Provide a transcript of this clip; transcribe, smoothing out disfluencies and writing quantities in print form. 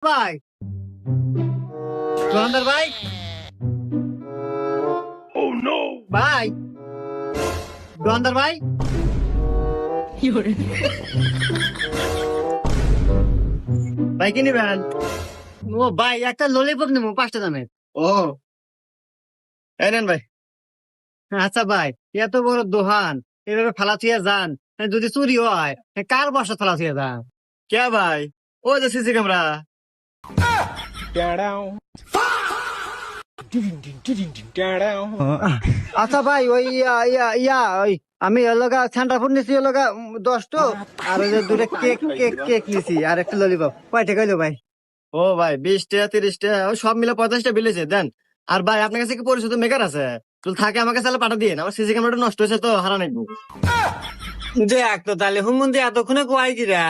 ভাই দোকানদার ভাই ভাই দোকানদার ভাই ভাই কি নিবেন? ও ভাই একটা ললিপপ নেবো 5টা দামের। ও এই নেন ভাই। আচ্ছা ভাই, এত বড় দোকান এভাবে ফালাচিয়া যান, যদি চুরি হয় কার বাসা ফালাচিয়া যান? কে ভাই? ও যে সিসি ক্যামেরা। আচ্ছা ভাই ওই ইয়া ইয়া ইয়া ওই আমি এলাকা ঠান্ডা ফুড নিছি এলাকা 10টো, আর ওই যে দুটো কেক কেক কেক নিছি আর একটা ললিপপ। কয়টা কইলো ভাই? ও ভাই 20 টাকা 30 টাকা ওই সব মিলে 50 টাকা বিলেছে দেন। আর ভাই আপনার কাছে কি পরিচিত মেকার আছে? তো থাকে আমার কাছে পাঠা দিয়ে আমার সিসি ক্যামেরাটা নষ্ট হয়েছে তো হারা নাকবো। দেখ তো তাহলে হুমুন্দি এতক্ষণে কয় কিরা